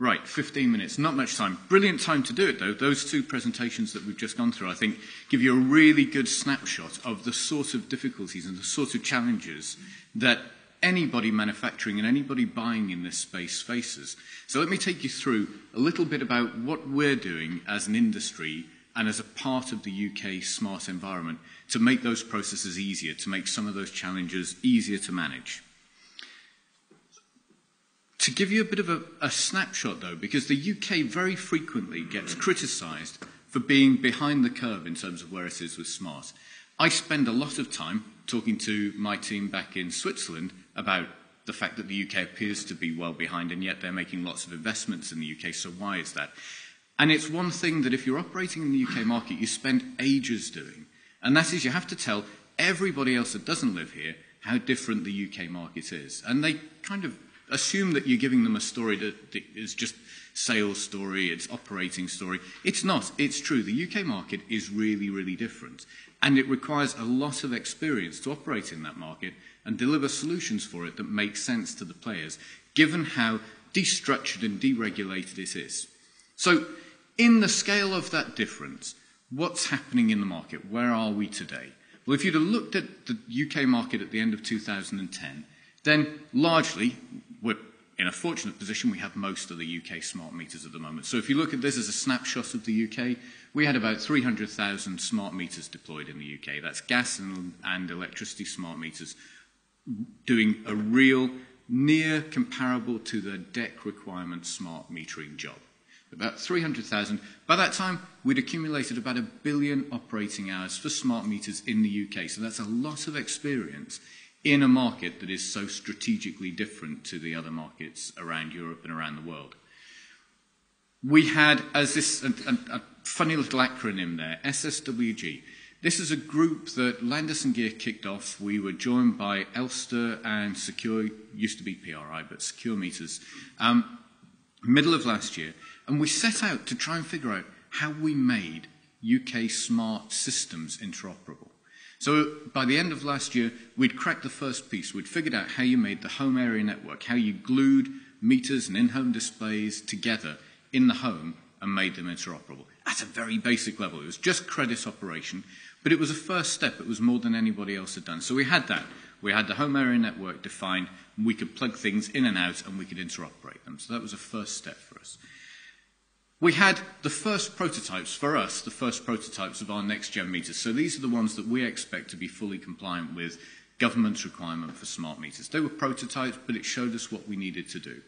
Right, 15 minutes, not much time. Brilliant time to do it, though. Those two presentations that we've just gone through, I think, give you a really good snapshot of the sort of difficulties and the sort of challenges that anybody manufacturing and anybody buying in this space faces. So let me take you through a little bit about what we're doing as an industry and as a part of the UK smart environment to make those processes easier, to make some of those challenges easier to manage. To give you a bit of a snapshot, though, because the UK very frequently gets criticised for being behind the curve in terms of where it is with smart. I spend a lot of time talking to my team back in Switzerland about the fact that the UK appears to be well behind, and yet they're making lots of investments in the UK, so why is that? And it's one thing that if you're operating in the UK market, you spend ages doing, and that is you have to tell everybody else that doesn't live here how different the UK market is. And they kind of assume that you're giving them a story that is just sales story, it's operating story. It's not. It's true. The UK market is really, really different. And it requires a lot of experience to operate in that market and deliver solutions for it that make sense to the players, given how destructured and deregulated it is. So, in the scale of that difference, what's happening in the market? Where are we today? Well, if you'd have looked at the UK market at the end of 2010, then largely we're in a fortunate position. We have most of the UK smart meters at the moment. So if you look at this as a snapshot of the UK, we had about 300,000 smart meters deployed in the UK. That's gas and electricity smart meters doing a real, near comparable to the DEC requirement smart metering job. About 300,000. By that time, we'd accumulated about 1 billion operating hours for smart meters in the UK. So that's a lot of experience in a market that is so strategically different to the other markets around Europe and around the world. We had, as this, a funny little acronym there, SSWG. This is a group that Landis+Gyr kicked off. We were joined by Elster and Secure, used to be PRI, but Secure Meters, middle of last year. And we set out to try and figure out how we made UK smart systems interoperable. So by the end of last year, we'd cracked the first piece. We'd figured out how you made the home area network, how you glued meters and in-home displays together in the home and made them interoperable. At a very basic level. It was just credit operation, but it was a first step. It was more than anybody else had done. So we had that. We had the home area network defined, and we could plug things in and out, and we could interoperate them. So that was a first step for us. We had the first prototypes, for us, the first prototypes of our next-gen meters. So these are the ones that we expect to be fully compliant with government's requirement for smart meters. They were prototypes, but it showed us what we needed to do.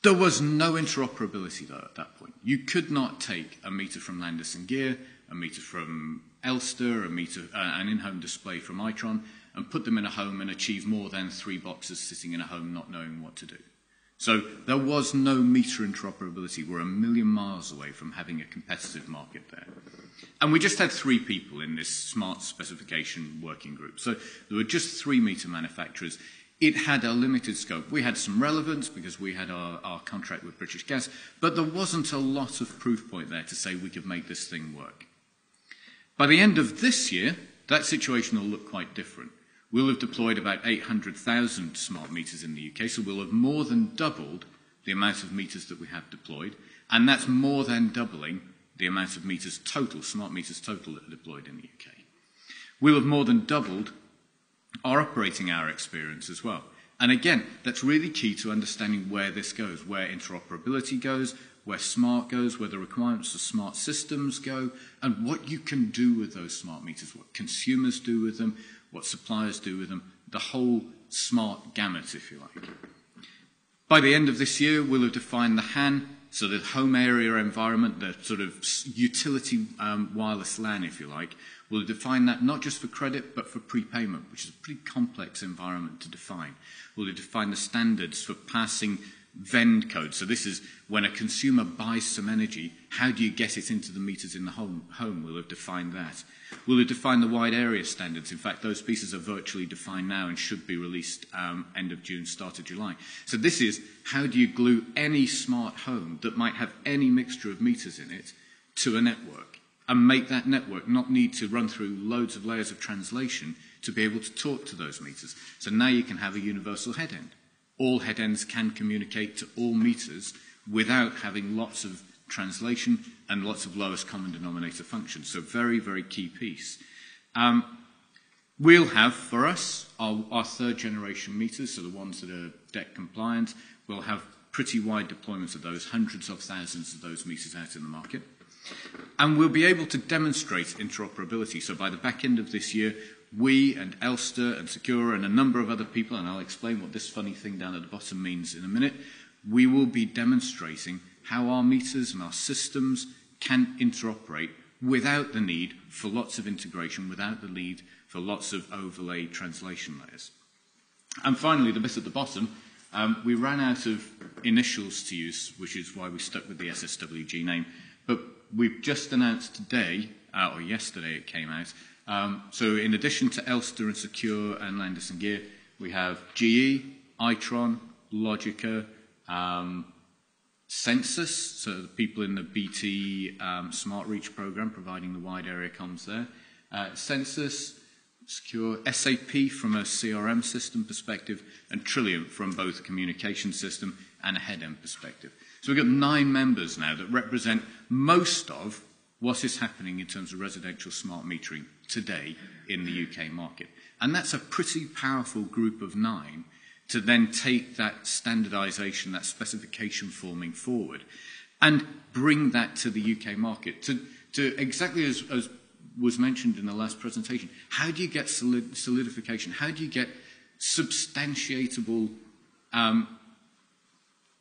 There was no interoperability, though, at that point. You could not take a meter from Landis+Gyr, a meter from Elster, an in-home display from Itron, and put them in a home and achieve more than 3 boxes sitting in a home not knowing what to do. So there was no meter interoperability. We're 1 million miles away from having a competitive market there. And we just had 3 people in this smart specification working group. So there were just 3 meter manufacturers. It had a limited scope. We had some relevance because we had our contract with British Gas, but there wasn't a lot of proof point there to say we could make this thing work. By the end of this year, that situation will look quite different. We'll have deployed about 800,000 smart meters in the UK, so we'll have more than doubled the amount of meters that we have deployed, and that's more than doubling the amount of meters total, smart meters total, that are deployed in the UK. We'll have more than doubled our operating hour experience as well. And again, that's really key to understanding where this goes, where interoperability goes, where smart goes, where the requirements of smart systems go, and what you can do with those smart meters, what consumers do with them, what suppliers do with them, the whole smart gamut, if you like. By the end of this year, we'll have defined the HAN, so the home area environment, the sort of utility wireless LAN, if you like. We'll define that not just for credit, but for prepayment, which is a pretty complex environment to define. We'll define the standards for passing vend code. So this is when a consumer buys some energy, how do you get it into the meters in the home? We'll have defined that. We'll have defined the wide area standards. In fact, those pieces are virtually defined now and should be released end of June, start of July. So this is how do you glue any smart home that might have any mixture of meters in it to a network and make that network not need to run through loads of layers of translation to be able to talk to those meters. So now you can have a universal head end. All head ends can communicate to all meters without having lots of translation and lots of lowest common denominator functions. So very, very key piece. We'll have, for us, our third generation meters, so the ones that are DEC compliant. We'll have pretty wide deployments of those, hundreds of thousands of those meters out in the market. And we'll be able to demonstrate interoperability. So by the back end of this year, we and Elster and Secura and a number of other people, and I'll explain what this funny thing down at the bottom means in a minute, we will be demonstrating how our meters and our systems can interoperate without the need for lots of integration, without the need for lots of overlay translation layers. And finally, the bit at the bottom, we ran out of initials to use, which is why we stuck with the SSWG name. But we've just announced today, or yesterday it came out, so in addition to Elster and Secure and Landis & Gyr, we have GE, Itron, Logica, Census, so the people in the BT Smart Reach program providing the wide area comms there, Census, Secure, SAP from a CRM system perspective, and Trillium from both a communication system and a head-end perspective. So we've got 9 members now that represent most of what is happening in terms of residential smart metering today in the UK market. And that's a pretty powerful group of 9 to then take that standardization, that specification forming forward, and bring that to the UK market. To exactly as was mentioned in the last presentation, how do you get solidification? How do you get substantiatable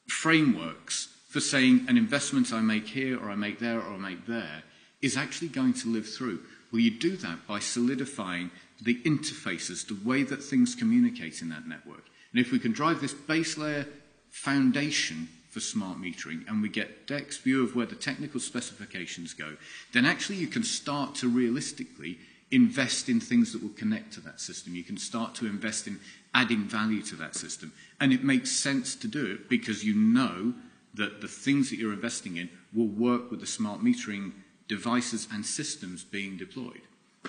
frameworks for saying an investment I make here or I make there or I make there is actually going to live through? Well, you do that by solidifying the interfaces, the way that things communicate in that network. And if we can drive this base layer foundation for smart metering and we get DEC's view of where the technical specifications go, then actually you can start to realistically invest in things that will connect to that system. You can start to invest in adding value to that system. And it makes sense to do it because you know that the things that you're investing in will work with the smart metering devices and systems being deployed.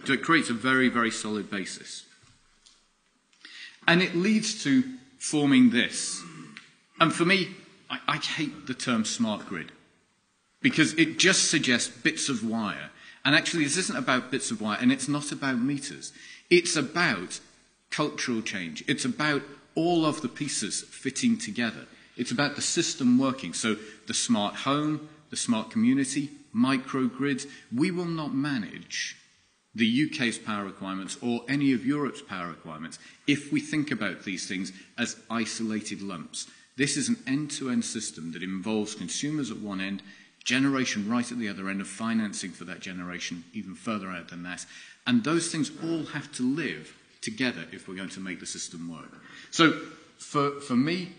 So it creates a very, very solid basis. And it leads to forming this. And for me, I hate the term smart grid because it just suggests bits of wire. And actually, this isn't about bits of wire, and it's not about meters. It's about cultural change. It's about all of the pieces fitting together. It's about the system working. So the smart home, the smart community, microgrids. We will not manage the UK's power requirements or any of Europe's power requirements if we think about these things as isolated lumps. This is an end-to-end system that involves consumers at one end, generation right at the other end, of financing for that generation even further out than that. And those things all have to live together if we're going to make the system work. So for me,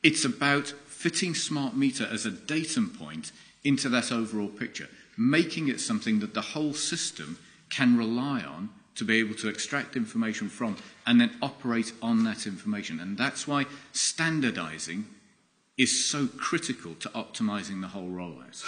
it's about fitting smart meter as a datum point into that overall picture, making it something that the whole system can rely on to be able to extract information from and then operate on that information. And that's why standardizing is so critical to optimizing the whole rollout.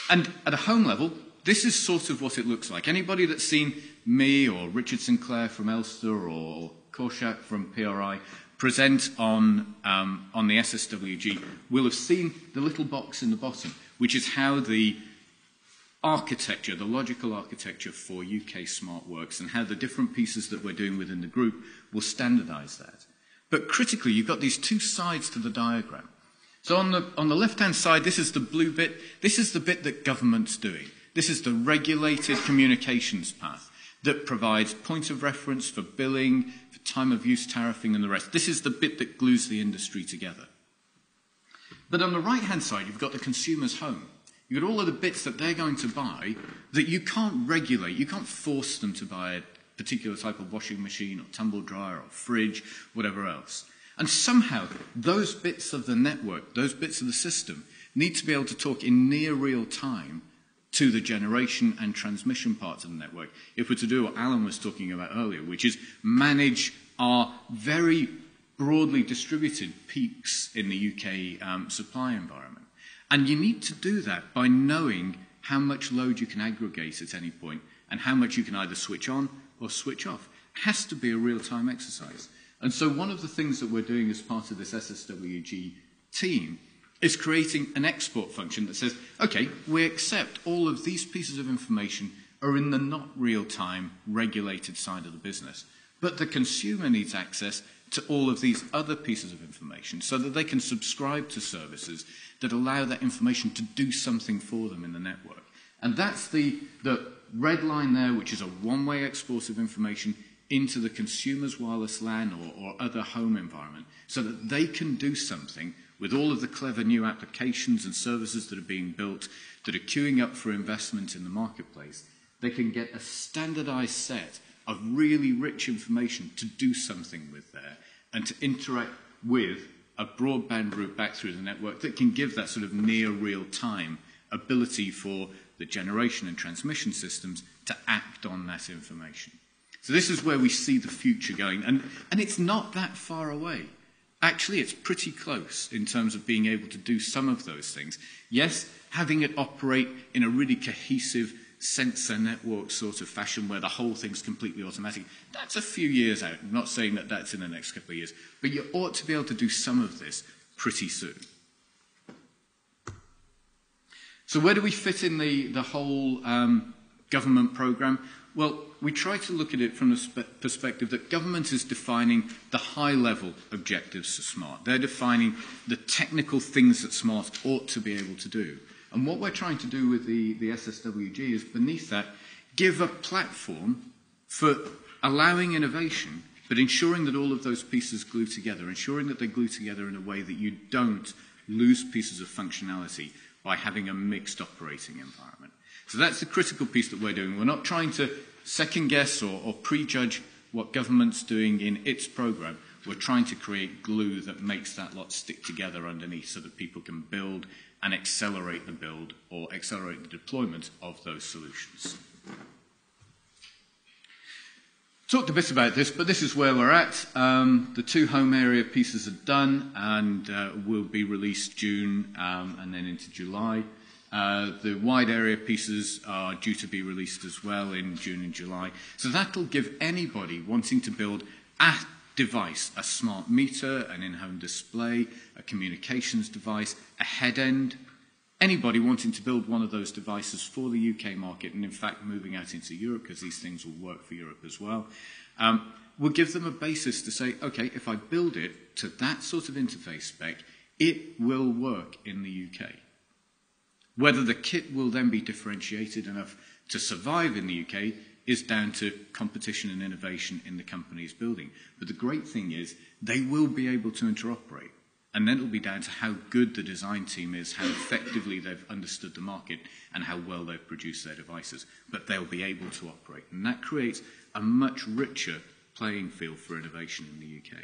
And at a home level, this is sort of what it looks like. Anybody that's seen me or Richard Sinclair from Elster or Korshak from PRI present on the SSWG will have seen the little box in the bottom, which is how the architecture, the logical architecture for UK Smart works and how the different pieces that we're doing within the group will standardize that. But critically, you've got these 2 sides to the diagram. So on the left-hand side, this is the blue bit. This is the bit that government's doing. This is the regulated communications path that provides point of reference for billing, for time of use tariffing and the rest. This is the bit that glues the industry together. But on the right-hand side, you've got the consumer's home. You've got all of the bits that they're going to buy that you can't regulate. You can't force them to buy a particular type of washing machine or tumble dryer or fridge, whatever else. And somehow those bits of the network, those bits of the system, need to be able to talk in near real time to the generation and transmission parts of the network if we're to do what Alan was talking about earlier, which is manage our very broadly distributed peaks in the UK supply environment. And you need to do that by knowing how much load you can aggregate at any point and how much you can either switch on or switch off. It has to be a real-time exercise. And so one of the things that we're doing as part of this SSWG team is creating an export function that says, okay, we accept all of these pieces of information are in the not real-time regulated side of the business, but the consumer needs access to all of these other pieces of information so that they can subscribe to services that allow that information to do something for them in the network. And that's the red line there, which is a one-way export of information into the consumer's wireless LAN or other home environment so that they can do something with all of the clever new applications and services that are being built, that are queuing up for investment in the marketplace. They can get a standardized set of really rich information to do something with there and to interact with a broadband route back through the network that can give that sort of near real-time ability for the generation and transmission systems to act on that information. So this is where we see the future going, and it's not that far away. Actually, it's pretty close in terms of being able to do some of those things. Yes, having it operate in a really cohesive sensor network sort of fashion where the whole thing's completely automatic, that's a few years out. I'm not saying that that's in the next couple of years, but you ought to be able to do some of this pretty soon. So where do we fit in the whole government program? Well, we try to look at it from the perspective that government is defining the high-level objectives of smart. They're defining the technical things that smart ought to be able to do. And what we're trying to do with the SSWG is, beneath that, give a platform for allowing innovation, but ensuring that all of those pieces glue together, ensuring that they glue together in a way that you don't lose pieces of functionality by having a mixed operating environment. So that's the critical piece that we're doing. We're not trying to second-guess or prejudge what government's doing in its program. We're trying to create glue that makes that lot stick together underneath so that people can build and accelerate the build or accelerate the deployment of those solutions. Talked a bit about this, but this is where we're at. The two home area pieces are done and will be released June and then into July. The wide area pieces are due to be released as well in June and July. So that'll give anybody wanting to build a device, a smart meter, an in-home display, a communications device, a head end, anybody wanting to build one of those devices for the UK market, and in fact moving out into Europe, because these things will work for Europe as well, will give them a basis to say, okay, if I build it to that sort of interface spec, it will work in the UK. Whether the kit will then be differentiated enough to survive in the UK is down to competition and innovation in the companies building. But the great thing is they will be able to interoperate. And then it'll be down to how good the design team is, how effectively they've understood the market, and how well they've produced their devices. But they'll be able to operate. And that creates a much richer playing field for innovation in the UK.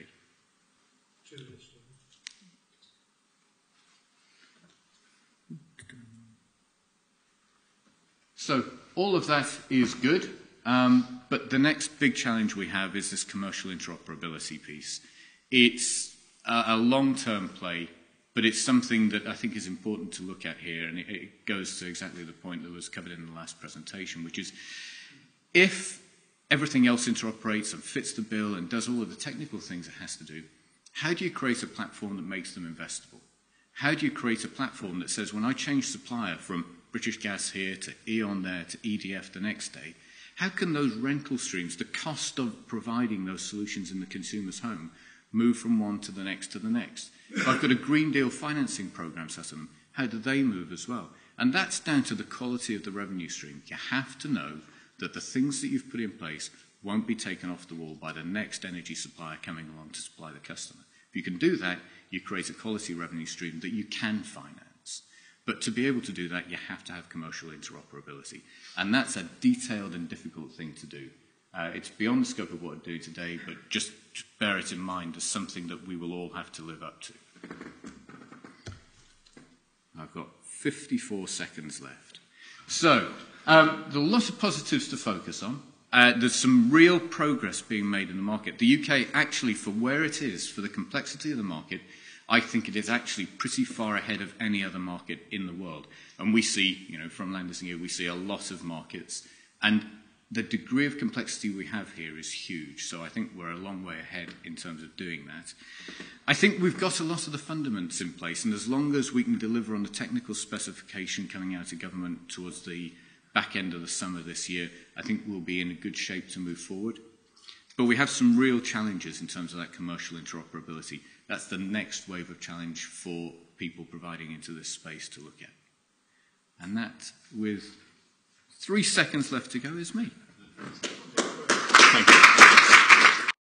So all of that is good, but the next big challenge we have is this commercial interoperability piece. It's a long-term play, but it's something that I think is important to look at here, and it goes to exactly the point that was covered in the last presentation, which is if everything else interoperates and fits the bill and does all of the technical things it has to do, how do you create a platform that makes them investable? How do you create a platform that says, when I change supplier from British Gas here to E.ON there to EDF the next day, how can those rental streams, the cost of providing those solutions in the consumer's home, move from one to the next to the next? If I've got a Green Deal financing program set on them, how do they move as well? And that's down to the quality of the revenue stream. You have to know that the things that you've put in place won't be taken off the wall by the next energy supplier coming along to supply the customer. If you can do that, you create a quality revenue stream that you can finance. But to be able to do that, you have to have commercial interoperability. And that's a detailed and difficult thing to do. It's beyond the scope of what I do today, but just bear it in mind as something that we will all have to live up to. I've got 54 seconds left. So, there are lots of positives to focus on. There's some real progress being made in the market. The UK, actually, for where it is, for the complexity of the market, I think it is actually pretty far ahead of any other market in the world. And we see, from Landis and you, we see a lot of markets. And the degree of complexity we have here is huge, so I think we're a long way ahead in terms of doing that. I think we've got a lot of the fundamentals in place, and as long as we can deliver on the technical specification coming out of government towards the back end of the summer this year, I think we'll be in a good shape to move forward. But we have some real challenges in terms of that commercial interoperability. That's the next wave of challenge for people providing into this space to look at. And that, with 3 seconds left to go, is me. Thank you.